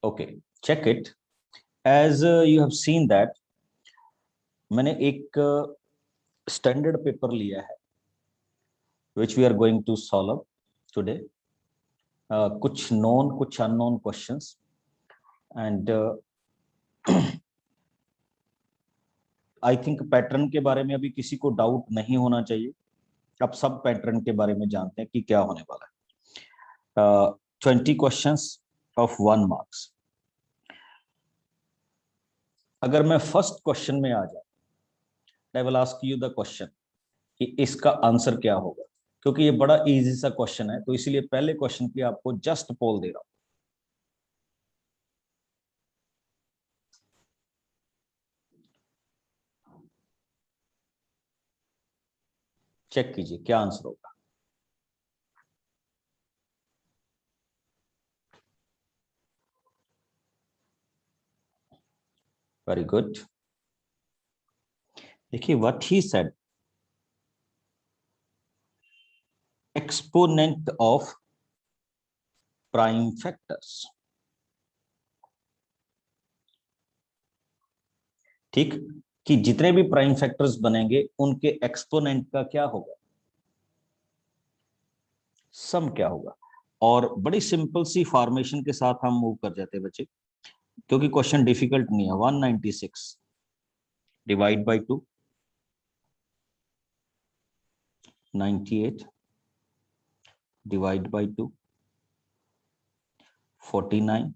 Okay, check it as you have seen that मैंने एक standard paper लिया है which we are going to solve today. कुछ known कुछ unknown questions and I think pattern के बारे में अभी किसी को डाउट नहीं होना चाहिए. अब सब पैटर्न के बारे में जानते हैं कि क्या होने वाला है. 20 क्वेश्चंस ऑफ 1 मार्क्स. अगर मैं फर्स्ट क्वेश्चन में आ जाऊं, I will ask you the question कि इसका आंसर क्या होगा, क्योंकि ये बड़ा इजी सा क्वेश्चन है, तो इसीलिए पहले क्वेश्चन की आपको जस्ट पोल दे रहा हूं. चेक कीजिए क्या आंसर होगा. Very good. देखिए what he said, exponent of prime factors. ठीक, कि जितने भी प्राइम फैक्टर्स बनेंगे उनके एक्सपोनेंट का क्या होगा, सम क्या होगा. और बड़ी सिंपल सी फॉर्मेशन के साथ हम मूव कर जाते हैं बच्चे, क्योंकि क्वेश्चन डिफिकल्ट नहीं है. 196 divide by 2, 98 divide by 2, 49,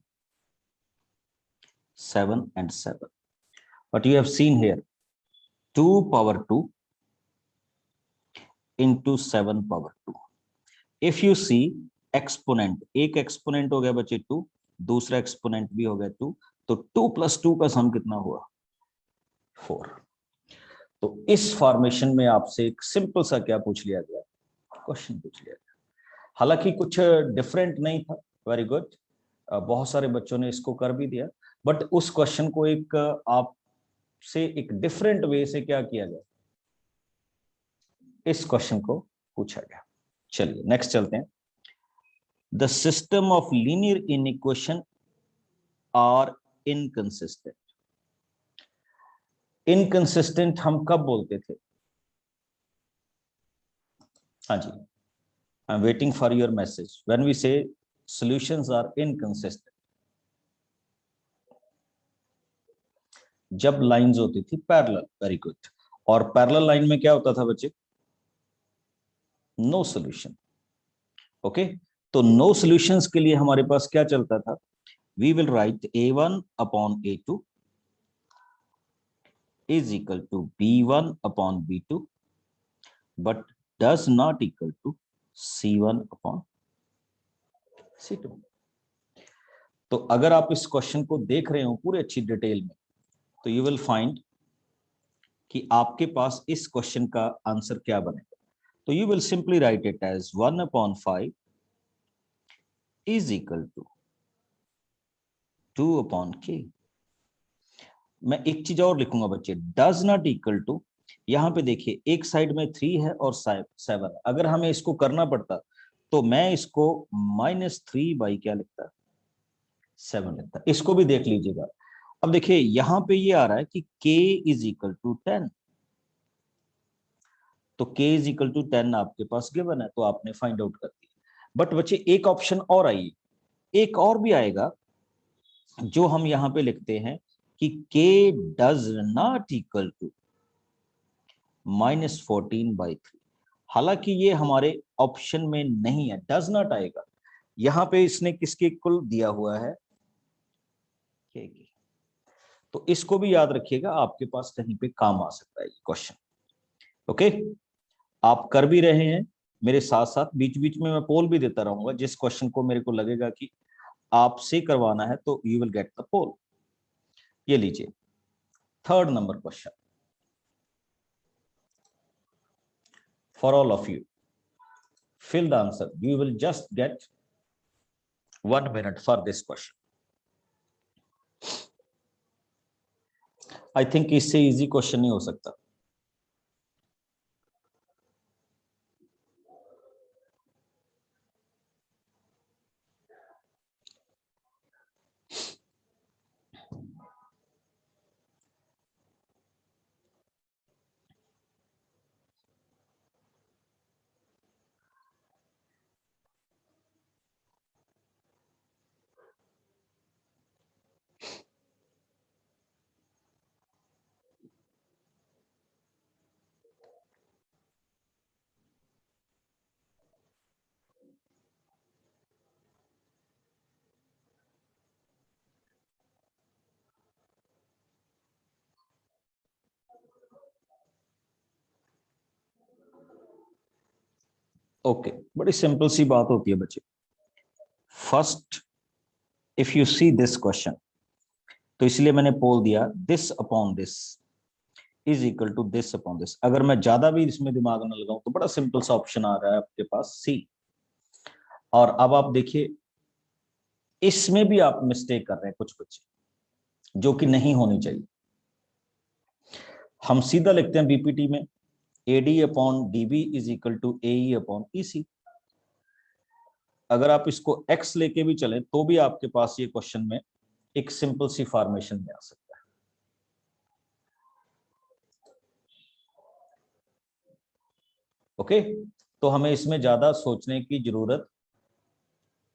7 and 7. But you have seen here 2 power 2 into 7 power 2. If you see exponent, एक एक्सपोनेंट हो गया बच्चे 2, दूसरा एक्सपोनेंट भी हो गया 2, तो 2 + 2 का सम कितना हुआ, 4. तो इस फॉर्मेशन में आपसे एक सिंपल सा क्या पूछ लिया गया, क्वेश्चन पूछ लिया गया. हालांकि कुछ डिफरेंट नहीं था. वेरी गुड, बहुत सारे बच्चों ने इसको कर भी दिया, बट उस क्वेश्चन को एक आपसे एक डिफरेंट वे से क्या किया गया, इस क्वेश्चन को पूछा गया. चलिए नेक्स्ट चलते हैं. The system of linear inequation are inconsistent. Inconsistent हम कब बोलते थे, हाँ जी, I am waiting for your message. When we say solutions are inconsistent, जब लाइंस होती थी पैरेलल. Very good. और पैरेलल लाइन में क्या होता था बच्चे, नो सॉल्यूशन. ओके, तो नो सॉल्यूशंस के लिए हमारे पास क्या चलता था, we will write a1 upon a2 is equal to b1 upon b2 but does not equal to c1 upon c2. तो अगर आप इस क्वेश्चन को देख रहे हो पूरे अच्छी डिटेल में, तो यू विल फाइंड कि आपके पास इस क्वेश्चन का आंसर क्या बनेगा. तो you will simply write it as 1/5 is equal to 2/k. मैं एक चीज और लिखूंगा बच्चे, डज नॉट इक्वल टू. यहां पे देखिए एक साइड में 3 है और 7. अगर हमें इसको करना पड़ता तो मैं इसको -3 बाई क्या लिखता, 7 लिखता. इसको भी देख लीजिएगा. अब देखिए यहां पे ये आ रहा है कि k इज इक्वल टू 10, तो k इज इक्वल टू 10 आपके पास गिवन है, तो आपने फाइंड आउट कर दिया. बट बच्चे एक ऑप्शन और आई, एक और भी आएगा जो हम यहां पे लिखते हैं कि k does not equal to -14/3. हालांकि ये हमारे ऑप्शन में नहीं है, डज नॉट आएगा. यहां पे इसने किसके इक्वल दिया हुआ है, k की. तो इसको भी याद रखिएगा, आपके पास कहीं पे काम आ सकता है ये क्वेश्चन. ओके, आप कर भी रहे हैं मेरे साथ साथ, बीच बीच में मैं पोल भी देता रहूंगा. जिस क्वेश्चन को मेरे को लगेगा कि आपसे करवाना है तो यू विल गेट द पोल. ये लीजिए 3rd number question for all of you. Fill the answer. You will just get 1 minute for this question. I think इससे इजी क्वेश्चन नहीं हो सकता. ओके, बड़ी सिंपल सी बात होती है बच्चे। First, if you see this question, तो इसलिए मैंने बोल दिया this upon this is equal to this upon this. अगर मैं ज्यादा भी इसमें दिमाग न लगाऊं तो बड़ा सिंपल सा ऑप्शन आ रहा है आपके पास, सी। और अब आप देखिए, इसमें भी आप मिस्टेक कर रहे हैं कुछ बच्चे, जो कि नहीं होनी चाहिए। हम सीधा लिखते हैं बीपीटी में AD upon DB is equal to AE upon EC. अगर आप इसको एक्स लेके भी चलें तो भी आपके पास ये क्वेश्चन में एक सिंपल सी फॉर्मेशन में आ सकता है। ओके, तो हमें इसमें ज्यादा सोचने की जरूरत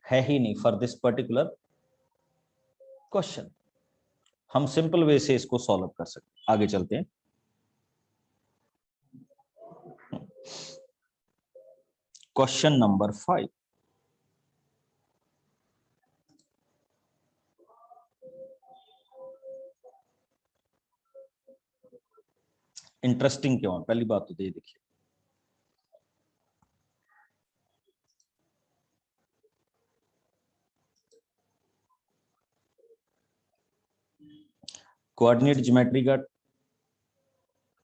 है ही नहीं फॉर दिस पर्टिकुलर क्वेश्चन। हम सिंपल वे से इसको सॉल्व कर सकते हैं। आगे चलते हैं। Question number 5। इंटरेस्टिंग क्यों है, पहली बात तो ये देखिए। कोऑर्डिनेट ज्योमेट्री का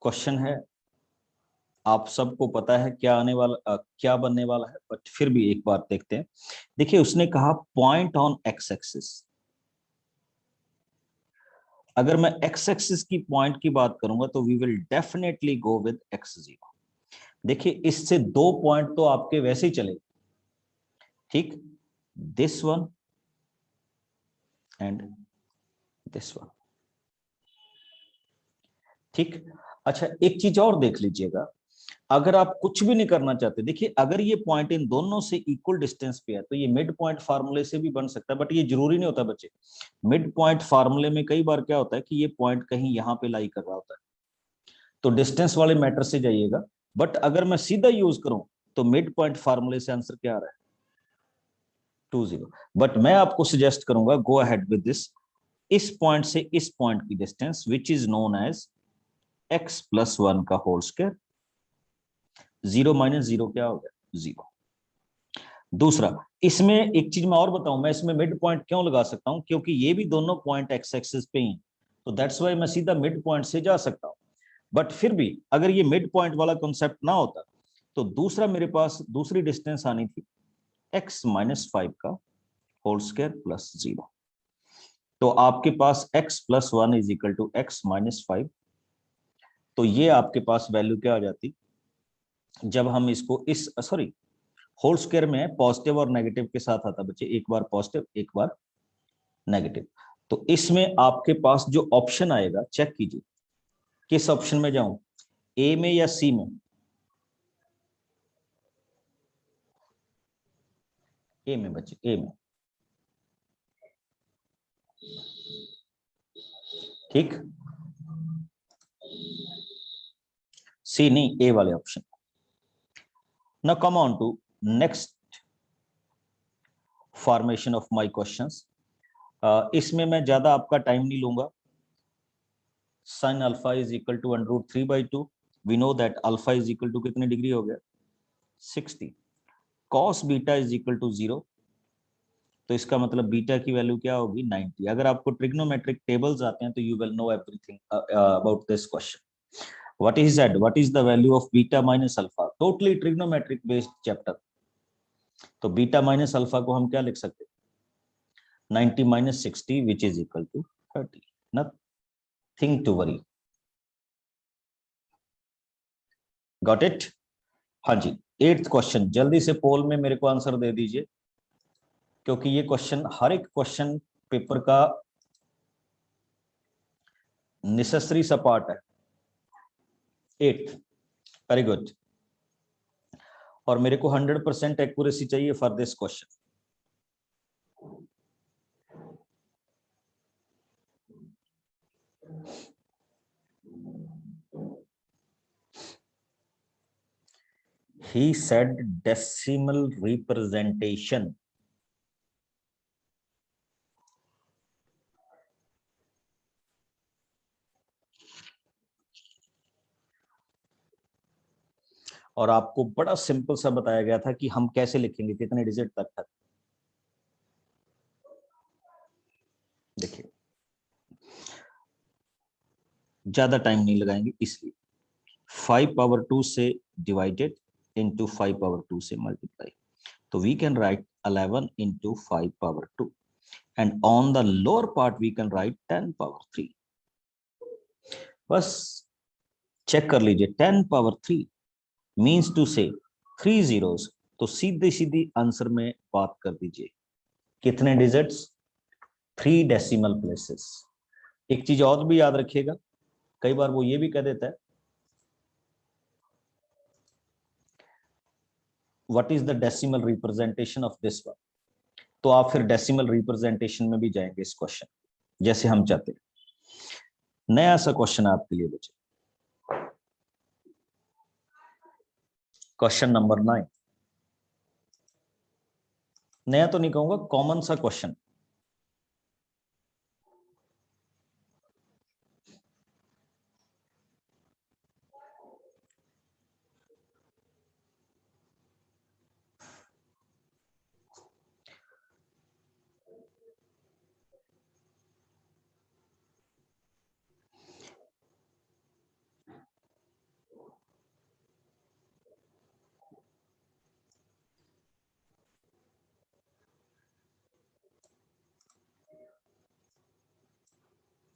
क्वेश्चन है। आप सबको पता है क्या आने वाला क्या बनने वाला है, बट फिर भी एक बार देखते हैं। देखिए, उसने कहा पॉइंट ऑन एक्स एक्सिस। अगर मैं एक्स एक्सिस की पॉइंट की बात करूंगा तो we will definitely go with x0। देखिए, इससे दो पॉइंट तो आपके वैसे ही चले, ठीक, this one and this one, ठीक। अच्छा, एक चीज और देख लीजिएगा। अगर आप कुछ भी नहीं करना चाहते, देखिए अगर ये पॉइंट इन दोनों से इक्वल डिस्टेंस पे है तो ये मिड पॉइंट फार्मूले से भी बन सकता है, बट ये जरूरी नहीं होता बच्चे। मिड पॉइंट फार्मूले में कई बार क्या होता है कि ये पॉइंट कहीं यहाँ पे लाई कर रहा होता है, तो डिस्टेंस वाले मैटर से जाइएगा। बट अगर मैं सीधा यूज करूं तो मिड पॉइंट फार्मूले से आंसर क्या आ रहा है, 20। बट मैं आपको सजेस्ट करूंगा गो अहेड विद दिस। इस पॉइंट से इस पॉइंट की distance which is known as x+1 का होल स्क्वायर। 0 - 0 क्या हो गया, 0। दूसरा, इसमें एक चीज मैं और बताऊं, मैं इसमें मिड पॉइंट क्यों लगा सकता हूं, क्योंकि ये भी दोनों पॉइंट एक्स एक्सिस पे ही, तो दैट्स वाई मैं सीधा मिड पॉइंट से जा सकता हूं। बट फिर भी अगर ये मिड पॉइंट वाला कॉन्सेप्ट ना होता तो दूसरा मेरे पास दूसरी डिस्टेंस आनी थी x-5 का होल स्क्वायर प्लस 0। तो आपके पास x+1 is equal to x-5। तो ये आपके पास वैल्यू क्या आ जाती जब हम इसको इस सॉरी होल स्क्वायर में पॉजिटिव और नेगेटिव के साथ आता बच्चे, एक बार पॉजिटिव एक बार नेगेटिव। तो इसमें आपके पास जो ऑप्शन आएगा, चेक कीजिए किस ऑप्शन में जाऊं, ए में या सी में। ए में बच्चे, ए में, ठीक। सी नहीं, ए वाले option. Now come on to next formation of my questions. इसमें मैं ज्यादा आपका टाइम नहीं लूंगा। sin alpha is equal to √3/2। We know that alpha is equal to कितने डिग्री हो गया, 60। cos beta is equal to 0, तो इसका मतलब बीटा की वैल्यू क्या होगी, 90। अगर आपको ट्रिग्नोमेट्रिक टेबल्स आते हैं तो you will know everything about this question. What is the value of beta minus alpha, totally trigonometric based chapter. तो बीटा माइनस अल्फा को हम क्या लिख सकते हैं, 90 - 60 which is equal to 30। Nothing to worry. Got it. हाँ जी। 8th question, जल्दी से पोल में मेरे को आंसर दे दीजिए, क्योंकि ये क्वेश्चन हर एक क्वेश्चन पेपर का नेसेसरी सा पार्ट है। 8th, very good. और मेरे को 100% एक्यूरेसी चाहिए for this question. He said decimal representation. और आपको बड़ा सिंपल सा बताया गया था कि हम कैसे लिखेंगे, कितने डिजिट तक। देखिए ज्यादा टाइम नहीं लगाएंगे इसलिए 5 पावर 2 से डिवाइडेड इंटू 5 पावर 2 से मल्टीप्लाई, तो we can write 11 into 5 power 2 and on the lower part we can write 10 power 3। बस चेक कर लीजिए, 10 पावर 3 मीन्स टू से 3 zeros, तो सीधी सीधी आंसर में बात कर दीजिए कितने डिजिट्स, 3 डेसिमल प्लेसेस। एक चीज और भी याद रखिएगा, कई बार वो ये भी कह देता है what is the decimal representation of this one, तो आप फिर डेसिमल रिप्रेजेंटेशन में भी जाएंगे इस क्वेश्चन, जैसे हम चाहते हैं। नया सा क्वेश्चन आपके लिए बचे, क्वेश्चन नंबर 9। नया तो नहीं कहूंगा, कॉमन सा क्वेश्चन।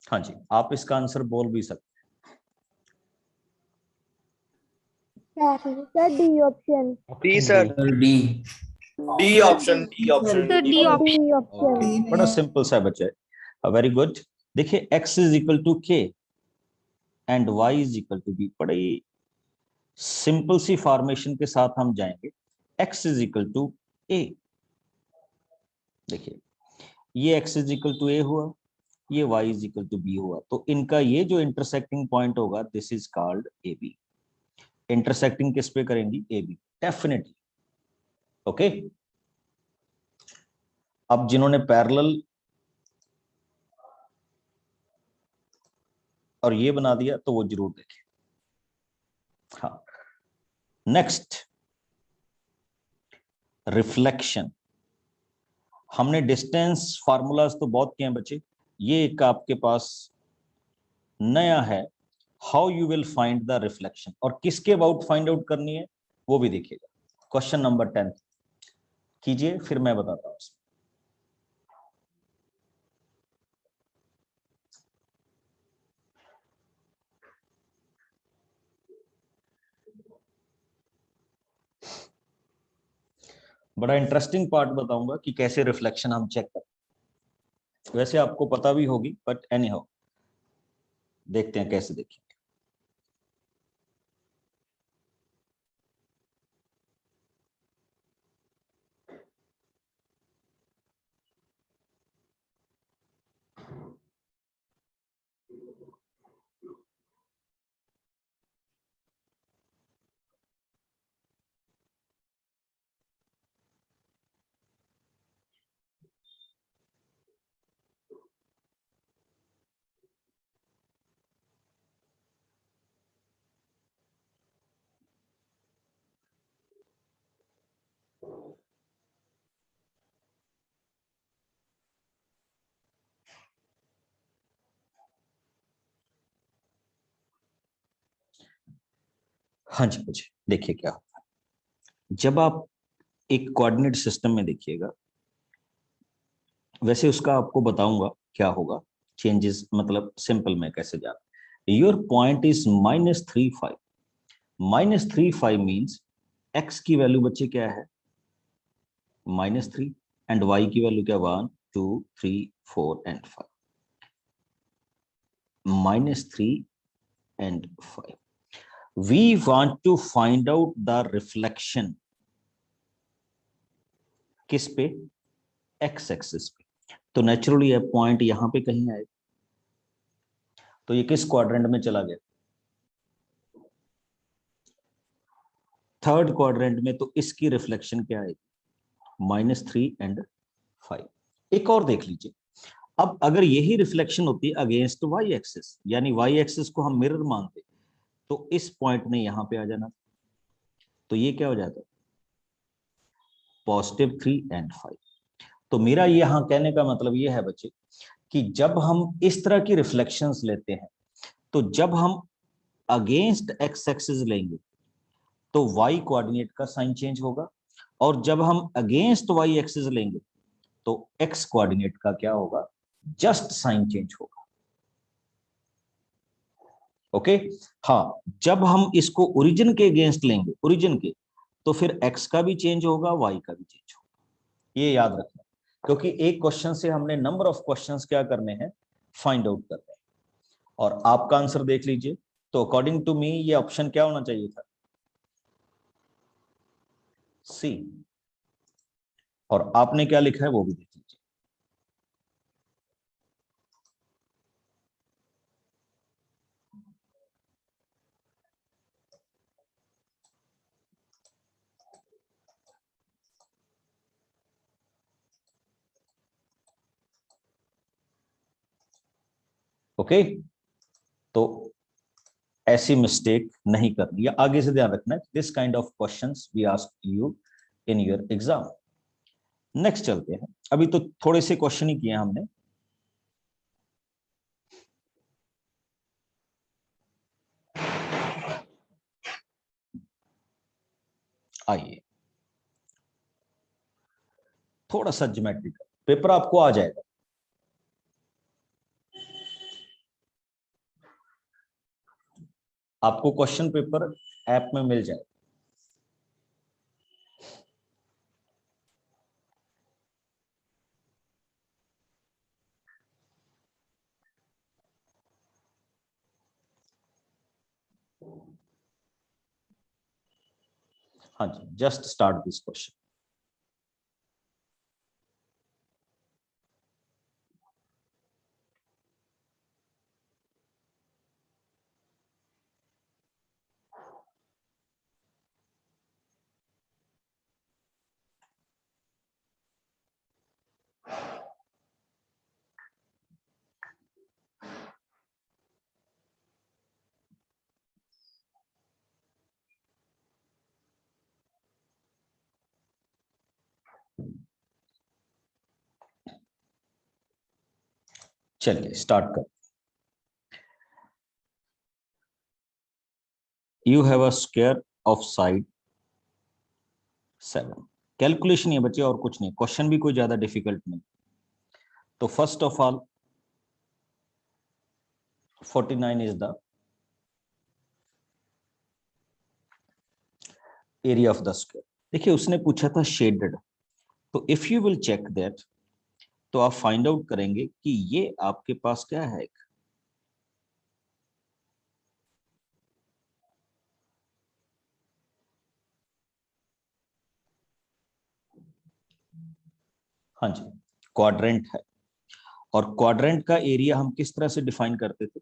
हाँ जी, आप इसका आंसर बोल भी सकते sir D option. D sir, D D option, D option. Sir D option. हैं। बड़ा सिंपल सा बच्चा है, वेरी गुड। देखिए x is equal to K and y is equal to B, बड़ी सिंपल सी फॉर्मेशन के साथ हम जाएंगे। x is equal to A, देखिए ये x is equal to A हुआ, ये y is equal to B हुआ, तो इनका ये जो इंटरसेक्टिंग पॉइंट होगा this is called A B. Intersecting किस पे करेंगी, ए बी, डेफिनेटली। ओके, अब जिन्होंने पैरेलल और ये बना दिया तो वो जरूर देखें। हाँ, नेक्स्ट रिफ्लेक्शन। हमने डिस्टेंस फार्मूलाज तो बहुत किए हैं बच्चे, ये एक आपके पास नया है, how you will find the reflection, और किसके अबाउट फाइंड आउट करनी है वो भी देखिएगा। क्वेश्चन नंबर 10 कीजिए, फिर मैं बताता हूं। बड़ा इंटरेस्टिंग पार्ट बताऊंगा कि कैसे रिफ्लेक्शन हम चेक करते, वैसे आपको पता भी होगी बट एनी हाउ देखते हैं कैसे। देखिए हाँ जी बच्चे, देखिए क्या होता है जब आप एक कोऑर्डिनेट सिस्टम में देखिएगा, वैसे उसका आपको बताऊंगा क्या होगा चेंजेस, मतलब सिंपल में कैसे जाना। Your point is -3 5, -3 5 means x की वैल्यू बच्चे क्या है, -3, एंड y की वैल्यू क्या, 1 2 3 4 and 5, -3 and 5। we want to find out the reflection किस पे, x एक्सिस पे, तो नेचुरली है पॉइंट यहां पे कहीं आएगा, तो ये किस क्वाड्रेंट में चला गया, थर्ड क्वाड्रेंट में, तो इसकी रिफ्लेक्शन क्या आएगी, -3 एंड 5। एक और देख लीजिए, अब अगर यही रिफ्लेक्शन होती है अगेंस्ट y एक्सिस, यानी y एक्सिस को हम मिरर मानते, तो इस पॉइंट ने यहां पे आ जाना, तो ये क्या हो जाता है, +3 and 5। तो मेरा यहां कहने का मतलब ये है बच्चे कि जब हम इस तरह की रिफ्लेक्शंस लेते हैं, तो जब हम अगेंस्ट एक्स एक्सिस लेंगे तो वाई कोऑर्डिनेट का साइन चेंज होगा, और जब हम अगेंस्ट वाई एक्सिस लेंगे तो एक्स कोऑर्डिनेट का क्या होगा, जस्ट साइन चेंज होगा। ओके, हाँ, जब हम इसको ओरिजिन के अगेंस्ट लेंगे, ओरिजिन के, तो फिर एक्स का भी चेंज होगा, वाई का भी चेंज होगा। ये याद रखना, क्योंकि एक क्वेश्चन से हमने नंबर ऑफ क्वेश्चंस क्या करने हैं, फाइंड आउट करने हैं। और आपका आंसर देख लीजिए, तो अकॉर्डिंग टू मी ये ऑप्शन क्या होना चाहिए था, सी। और आपने क्या लिखा है वो भी देख लीजिए। ओके, तो ऐसी मिस्टेक नहीं करनी, या आगे से ध्यान रखना है, this kind of questions we ask you in your exam. Next चलते हैं, अभी तो थोड़े से क्वेश्चन ही किए हमने। आइए, थोड़ा सा ज्योमेट्रिकल पेपर आपको आ जाएगा। आपको क्वेश्चन पेपर ऐप में मिल जाएगा। हाँ जी, जस्ट स्टार्ट दिस क्वेश्चन। चलिए स्टार्ट कर। You have a square of side 7। Calculation है बच्चे, और कुछ नहीं, क्वेश्चन भी कोई ज्यादा डिफिकल्ट नहीं। तो first of all 49 is the area of the square. देखिए उसने पूछा था शेडेड, तो if you will check that, तो आप फाइंड आउट करेंगे कि ये आपके पास क्या है, हाँ जी, क्वाड्रेंट है। और क्वाड्रेंट का एरिया हम किस तरह से डिफाइन करते थे,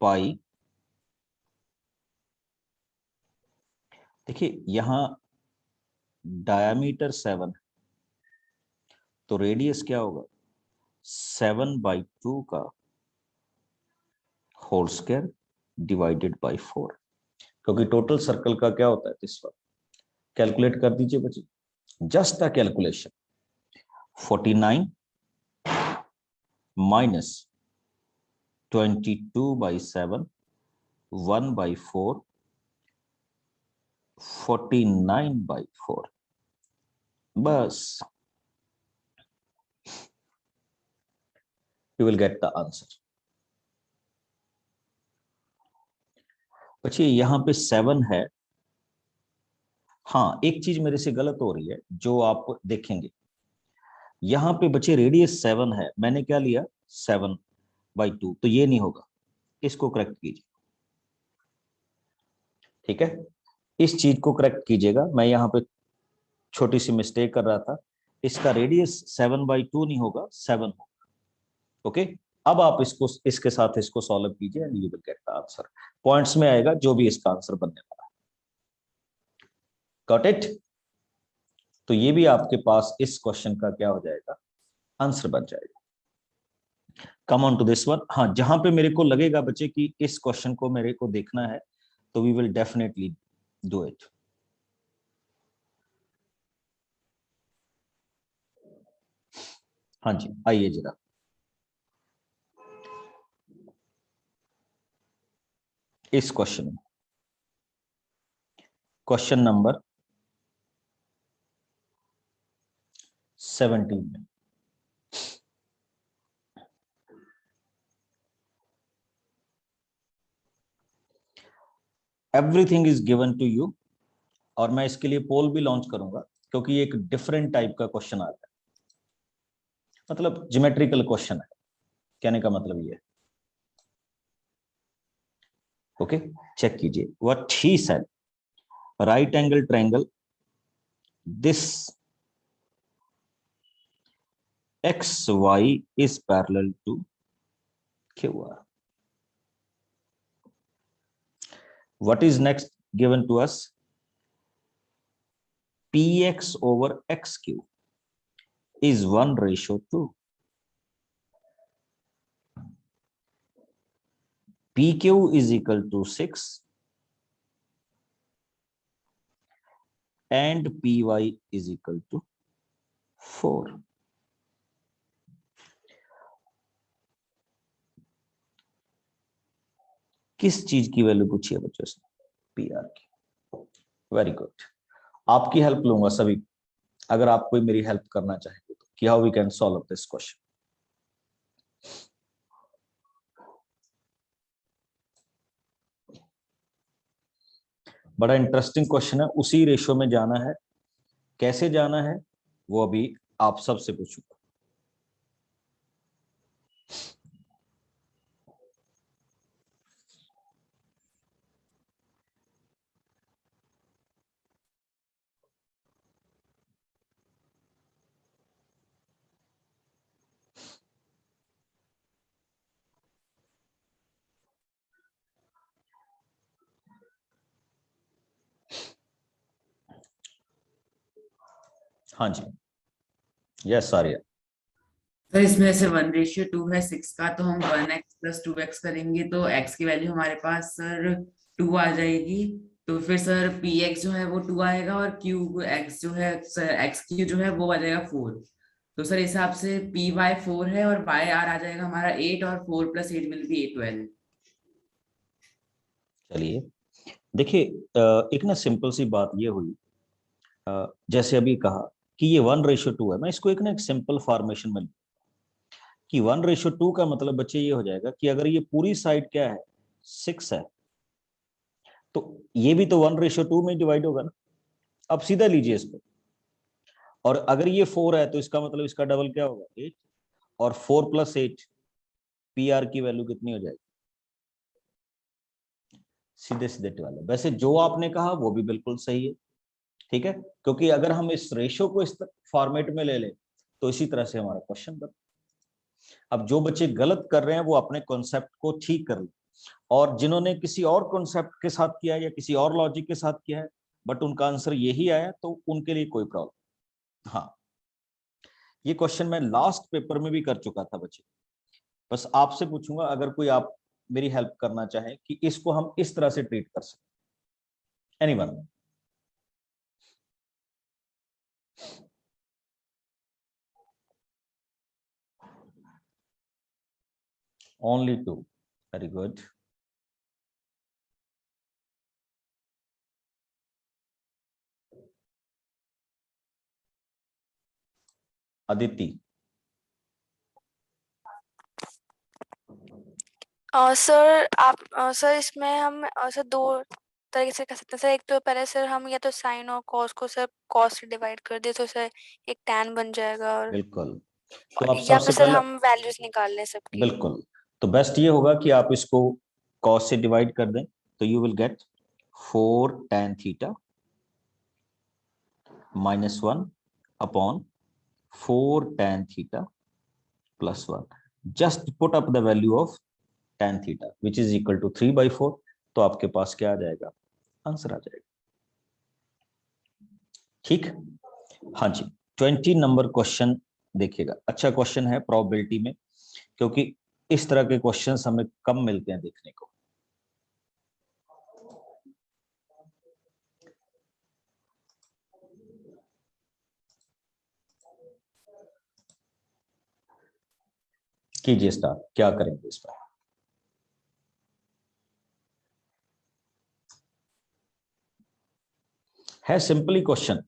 -पाई। देखिए यहां डायामीटर 7, तो रेडियस क्या होगा, 7/2 का होल स्क्वायर डिवाइडेड बाय 4, क्योंकि टोटल सर्कल का क्या होता है दिस वन। कैलकुलेट कर दीजिए बच्चे, जस्ट द कैलकुलेशन। 49 माइनस 22/7, 1/4, 49/4, बस you will get the answer। बच्चे यहाँ पे 7 है। हाँ, एक चीज मेरे से गलत हो रही है जो आप देखेंगे, यहाँ पे बच्चे रेडियस 7 है, मैंने क्या लिया 7/2, तो ये नहीं होगा, इसको करेक्ट कीजिए। ठीक है, इस चीज को करेक्ट कीजिएगा, मैं यहाँ पे छोटी सी मिस्टेक कर रहा था। इसका रेडियस 7/2 नहीं होगा, 7 होगा। ओके, अब आप इसको इसके साथ इसको सॉल्व कीजिए and you will get the answer. Points में आएगा जो भी इसका आंसर बनने वाला है। Got it. तो ये भी आपके पास इस क्वेश्चन का क्या हो जाएगा, आंसर बन जाएगा। Come on to this one. हाँ, जहां पे मेरे को लगेगा बच्चे कि इस क्वेश्चन को मेरे को देखना है, तो we will definitely do it. हाँ जी, आइए जरा। इस क्वेश्चन में, क्वेश्चन नंबर 17 में, everything is given to you, और मैं इसके लिए पोल भी लॉन्च करूंगा, क्योंकि ये एक डिफरेंट टाइप का क्वेश्चन आता है, मतलब ज्योमेट्रिकल क्वेश्चन है, कहने का मतलब ये है। ओके, चेक कीजिए। What he said, right angle triangle, this XY is parallel to QR. What is next given to us? PX over XQ is 1:2. PQ is equal to 6 and PY is equal to 4. किस चीज की value पूछी है बच्चों से? PR की। Very good, आपकी help लूंगा सभी, अगर आप कोई मेरी हेल्प करना चाहेंगे तो, कि how we can solve this question. बड़ा इंटरेस्टिंग क्वेश्चन है, उसी रेशो में जाना है। कैसे जाना है वो अभी आप सबसे पूछूंगा। हाँ जी, यस आर्या। सर इसमें से 1:2 है 6 का, तो हम 1x प्लस 2x करेंगे तो x की वैल्यू हमारे पास सर 2 आ जाएगी। तो फिर सर px जो है वो 2 आएगा, और qx जो है सर xq जो है वो आ जाएगा 4। तो सर इस हिसाब से py 4 है और yr आ जाएगा हमारा 8, और 4 + 8 मिल के 12। चलिए देखिए, एक ना सिंपल सी बात ये हुई, जैसे अभी कहा कि ये 1:2 है, मैं इसको एक ना एक सिंपल फॉर्मेशन में, कि 1:2 का मतलब बच्चे ये हो जाएगा कि अगर ये पूरी साइड क्या है 6 है, तो ये भी तो 1:2 में डिवाइड होगा ना। अब सीधा लीजिए इसको, और अगर ये 4 है तो इसका मतलब इसका डबल क्या होगा 8, और 4 + 8 PR की वैल्यू कितनी हो जाएगी? सीधे सीधे 12। वैसे जो आपने कहा वो भी बिल्कुल सही है, ठीक है, क्योंकि अगर हम इस रेशो को इस फॉर्मेट में ले लें तो इसी तरह से हमारा क्वेश्चन बन। अब जो बच्चे गलत कर रहे हैं वो अपने कॉन्सेप्ट को ठीक कर लें, और जिन्होंने किसी और कॉन्सेप्ट के साथ किया है या किसी और लॉजिक के साथ किया है बट उनका आंसर यही आया, तो उनके लिए कोई प्रॉब्लम। हाँ, ये क्वेश्चन मैं लास्ट पेपर में भी कर चुका था बच्चे, बस आपसे पूछूंगा अगर कोई आप मेरी हेल्प करना चाहे कि इसको हम इस तरह से ट्रीट कर सकते। Anyone? Only 2. Very good. Aditi? Sir आप सर इसमें हम सर दो तरीके से कर सकते हैं सर। एक तो पहले सर हम या तो साइन और कॉस को सर कॉस से डिवाइड कर दे तो सर एक टैन बन जाएगा, और बिल्कुल, तो आप या सबसे फिर सर पहले, हम वैल्यूज निकाल लें सबकी। बिल्कुल, तो बेस्ट ये होगा कि आप इसको कॉस से डिवाइड कर दें, तो you will get 4 tan theta -1 upon 4 tan theta +1। Just put up the value of tan theta which is equal to 3/4, तो आपके पास क्या आ जाएगा? आंसर आ जाएगा। ठीक, हाँ जी। 20 नंबर क्वेश्चन देखिएगा, अच्छा क्वेश्चन है प्रोबेबिलिटी में, क्योंकि इस तरह के क्वेश्चंस हमें कम मिलते हैं देखने को। कीजिए स्टार्ट, क्या करेंगे इस पर। है simply question.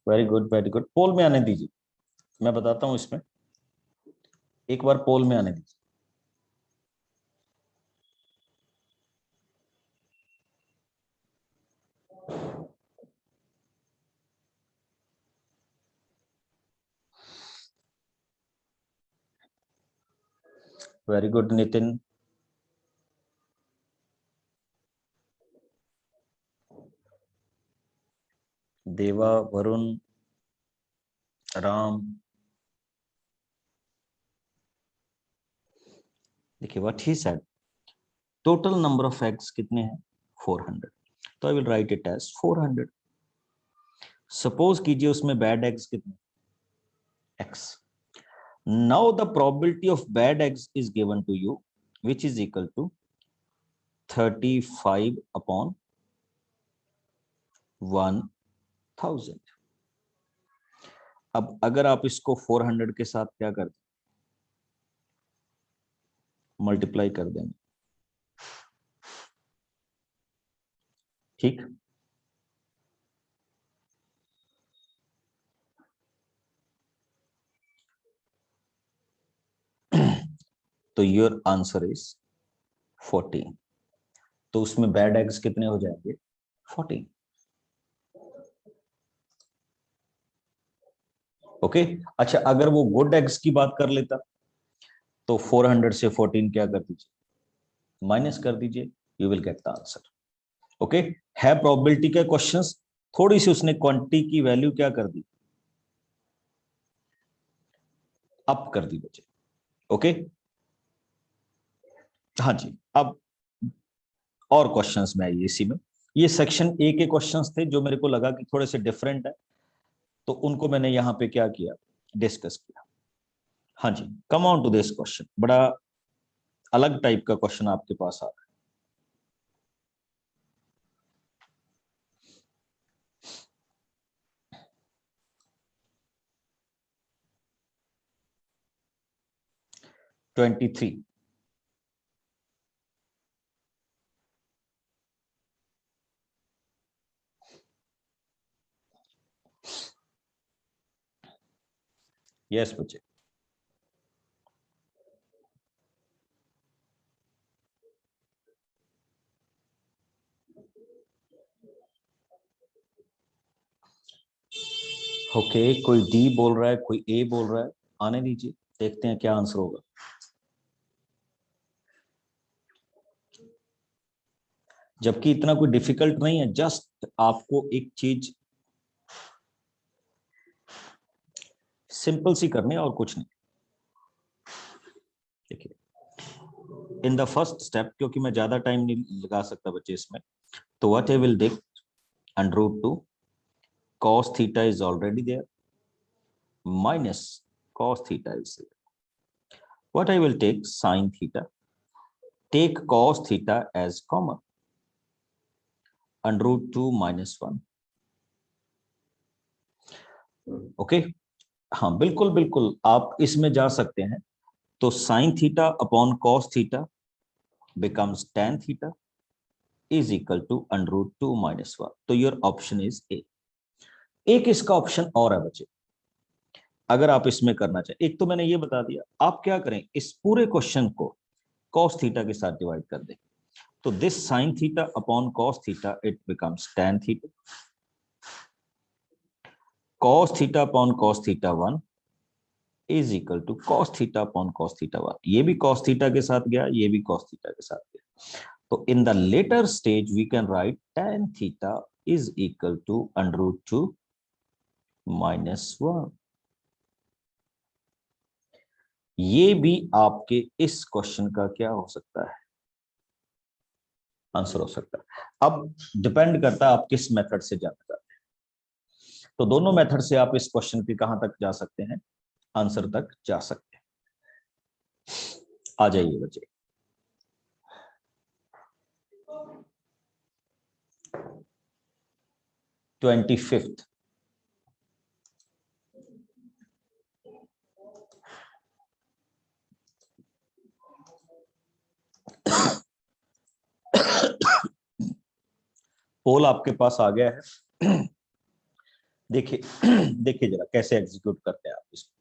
Very good very good. Poll में आने दीजिए, मैं बताता हूं इसमें, एक बार पोल में आने दीजिए। Very good Nitin. देवा, वरुण, राम। देखिए what he said, total number of eggs कितने हैं 400, तो I will write it as 400। Suppose कीजिए उसमें बैड एग्स कितने, x। Now the probability of bad eggs is given to you which is equal to 35 upon 1000। अब अगर आप इसको 400 के साथ क्या कर दें, मल्टीप्लाई कर देंगे, ठीक। तो योर आंसर इज 14। तो उसमें बैड एग्स कितने हो जाएंगे 14। ओके अच्छा, अगर वो गुड एग्स की बात कर लेता तो 400 से 14 क्या कर दीजिए, माइनस कर दीजिए, you will get the answer. Okay, है प्रोबेबिलिटी के क्वेश्चंस, थोड़ी सी उसने क्वांटिटी की वैल्यू क्या कर दी, अप कर दी बच्चे। ओके हाँ जी, अब और क्वेश्चंस में आइए इसी में। ये सेक्शन ए के क्वेश्चंस थे जो मेरे को लगा कि थोड़े से डिफरेंट है, तो उनको मैंने यहाँ पे क्या किया, डिस्कस किया। हाँ जी, come on to this question, बड़ा अलग टाइप का क्वेश्चन आपके पास आ रहा है। Twenty three. यस बच्चे, ओके कोई डी बोल रहा है, कोई ए बोल रहा है, आने दीजिए, देखते हैं क्या आंसर होगा। जबकि इतना कोई डिफिकल्ट नहीं है, जस्ट आपको एक चीज सिंपल सी करनी है और कुछ नहीं। देखिए इन द फर्स्ट स्टेप, क्योंकि मैं ज्यादा टाइम नहीं लगा सकता बच्चे इसमें, तो what I will Dick √2 cos theta is already there minus cos theta is there. What I will take sin theta, take cos theta as common, √2 minus 1. Okay हाँ बिल्कुल बिल्कुल, आप इसमें जा सकते हैं। तो sin theta upon cos theta becomes tan theta is equal to √2 minus 1. तो your option is A. एक इसका ऑप्शन और है बच्चे, अगर आप इसमें करना चाहें। एक तो मैंने ये बता दिया, आप क्या करें, इस पूरे क्वेश्चन को cos थीटा के साथ डिवाइड कर दें, तो this sin theta upon cos theta it becomes tan theta, cos theta upon cos theta 1 is equal to cos theta upon cos theta 1। ये भी cos थीटा के साथ गया, ये भी cos थीटा के साथ गया। तो in the later stage we can write tan theta is equal to √2 -1। ये भी आपके इस क्वेश्चन का क्या हो सकता है, आंसर हो सकता है। अब डिपेंड करता है आप किस मेथड से जाना चाहते हैं। तो दोनों मेथड से आप इस क्वेश्चन के कहां तक जा सकते हैं, आंसर तक जा सकते हैं। आ जाइए बच्चे। ट्वेंटी फिफ्थ, पोल आपके पास आ गया है। देखिए देखिए जरा कैसे एग्जीक्यूट करते हैं आप इसको।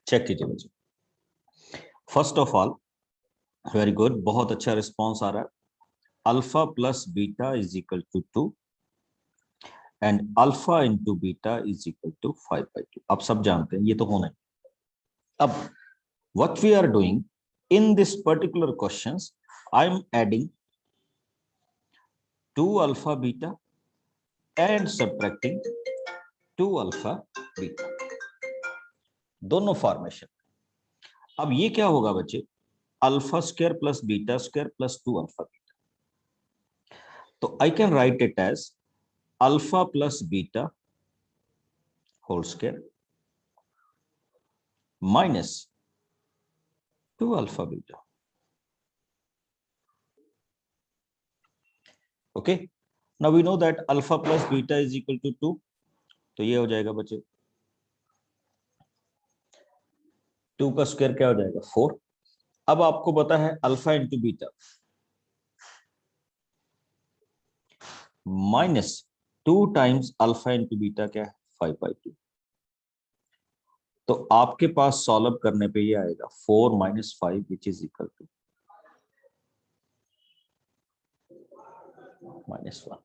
चेक कीजिए बच्चे। First of all very good, बहुत अच्छा रिस्पॉन्स आ रहा है। Alpha plus beta is equal to 2 and alpha into beta is equal to 5/2। आप सब जानते हैं ये तो होना है। अब what we are doing in this particular questions, I am adding 2 alpha beta and subtracting 2 alpha beta, दोनों फॉर्मेशन। अब ये क्या होगा बच्चे, alpha square plus beta square plus 2 alpha beta. तो I can write it as alpha plus beta whole square minus 2 alpha beta. Okay, now we know that alpha plus beta is equal to 2, तो ये हो जाएगा बच्चे 2 का square क्या हो जाएगा 4। अब आपको पता है alpha into beta minus 2 times alpha into beta क्या है 5/2। तो आपके पास सॉल्व करने पे ये आएगा 4 - 5 विच इज इक्वल टू -1।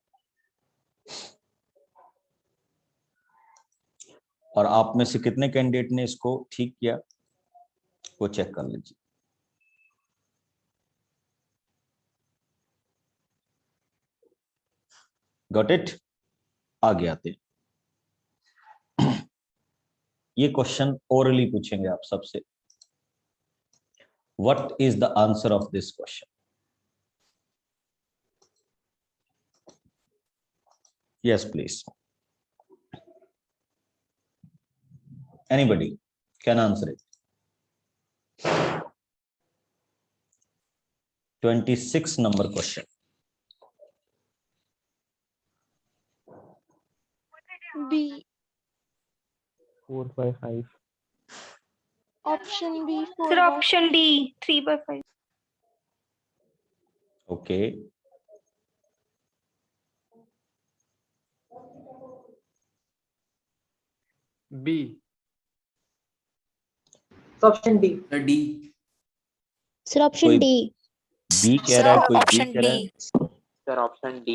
और आप में से कितने कैंडिडेट ने इसको ठीक किया वो चेक कर लीजिए। गॉट इट, आगे आते हैं। ये क्वेश्चन ओरली पूछेंगे आप सबसे। What is the answer of this question? Yes please, anybody can answer it. 26 number question. B. 4 by 5. Option B. 4 Sir, by option D, 3/5. Okay. B. Option D. D। Sir, option कोई D. B कह रहा है, कोई B option कह रहा D. है। Sir, option D.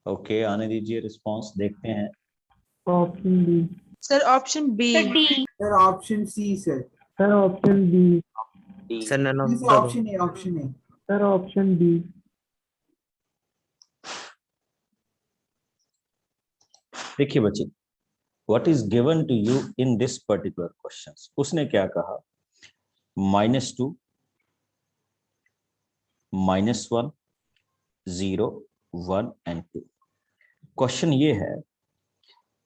Okay, आने दीजिए रिस्पांस, देखते हैं। Option B. Sir, option B. Sir, D. Sir, option C, sir. Sir, option B. D. Sir, none of This is the option A, option A. Sir, option B. देखिए बच्चे, what is given to you in this particular question. उसने क्या कहा, -2 -1 0 1 and 2। Question ये है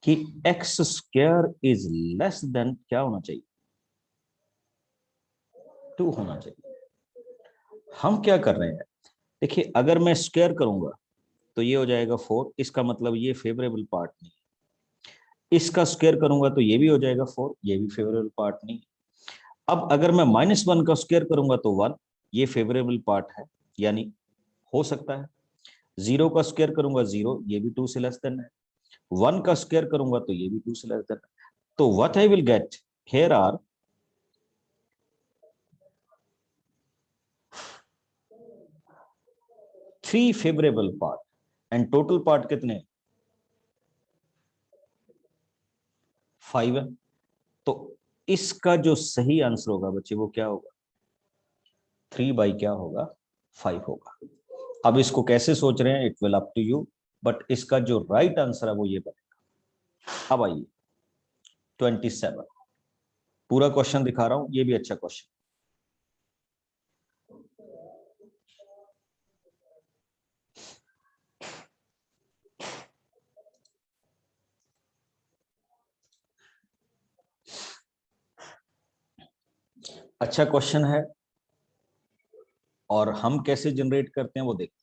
कि x square is less than क्या होना चाहिए, 2 होना चाहिए। हम क्या कर रहे हैं, देखिए अगर मैं स्क्वायर करूंगा तो ये हो जाएगा 4, इसका मतलब ये फेवरेबल पार्ट नहीं। इसका स्क्वायर करूंगा तो ये भी हो जाएगा 4, ये भी फेवरेबल पार्ट नहीं। अब अगर मैं -1 का स्क्वायर करूंगा तो 1, ये फेवरेबल पार्ट है, यानी हो सकता है। 0 का स्क्वायर करूंगा 0, ये भी 2 से लेस देन है। 1 का स्क्वायर करूंगा तो ये भी 2 से लेस देन है। तो what I will get here are 3 favourable part and total part कितने, 5 है। तो इसका जो सही आंसर होगा बच्चे वो क्या होगा, 3 बाई क्या होगा, 5 होगा। अब इसको कैसे सोच रहे हैं, it will up to you, but इसका जो राइट आंसर है वो ये बनेगा। अब आइए 27, पूरा क्वेश्चन दिखा रहा हूं, ये भी अच्छा क्वेश्चन। अच्छा क्वेश्चन है, और हम कैसे जनरेट करते हैं वो देखते हैं।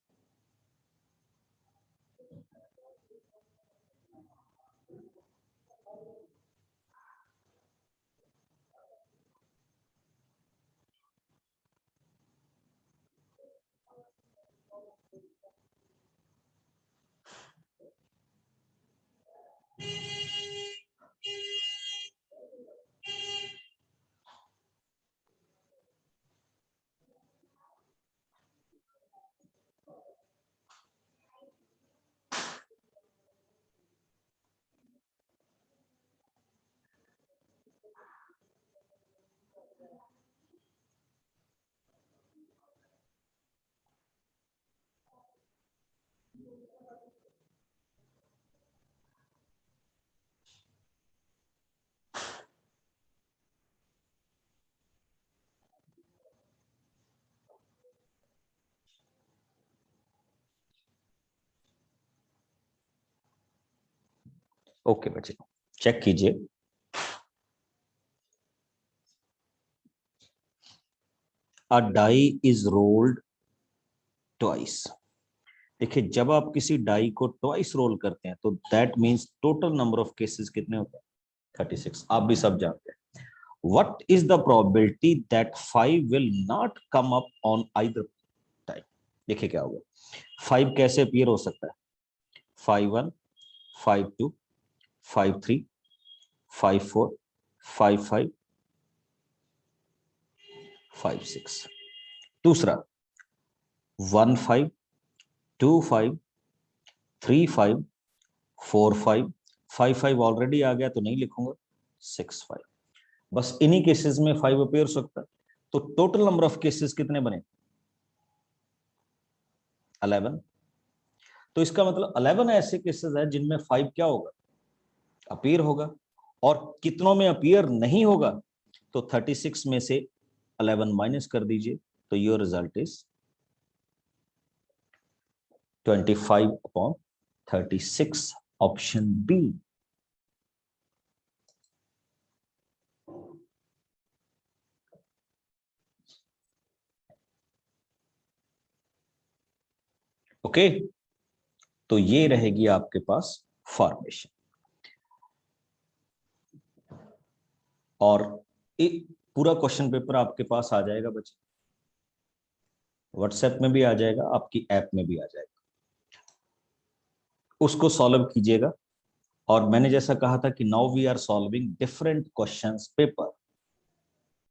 ओके बच्चे चेक कीजिए। अ डाई इज रोल्ड ट्वाइस। देखिए जब आप किसी डाई को ट्वाइस रोल करते हैं तो that means total number of cases कितने होते हैं, 36। आप भी सब जानते हैं। What is the probability that 5 will not come up on either time. देखिए क्या होगा, 5 कैसे अपीयर हो सकता है, 5-1, 5-2, 5-3, 5-4, 5-5, 5-6। दूसरा 1-5, 2-5, 3-5, 4-5, 5-5 ऑलरेडी आ गया तो नहीं लिखूंगा, 6-5। बस इन्हीं केसेस में 5 अपीयर हो सकता है। तो टोटल नंबर ऑफ केसेस कितने बने, 11। तो इसका मतलब 11 ऐसे केसेस है जिनमें 5 क्या होगा, अपीयर होगा। और कितनों में अपीयर नहीं होगा, तो 36 में से 11 माइनस कर दीजिए, तो your result is 25/36, option B. Okay, तो ये रहेगी आपके पास फॉर्मेशन। और एक पूरा क्वेश्चन पेपर आपके पास आ जाएगा बच्चे, व्हाट्सएप में भी आ जाएगा, आपकी ऐप में भी आ जाएगा। उसको सॉल्व कीजिएगा। और मैंने जैसा कहा था कि now we are solving different questions paper.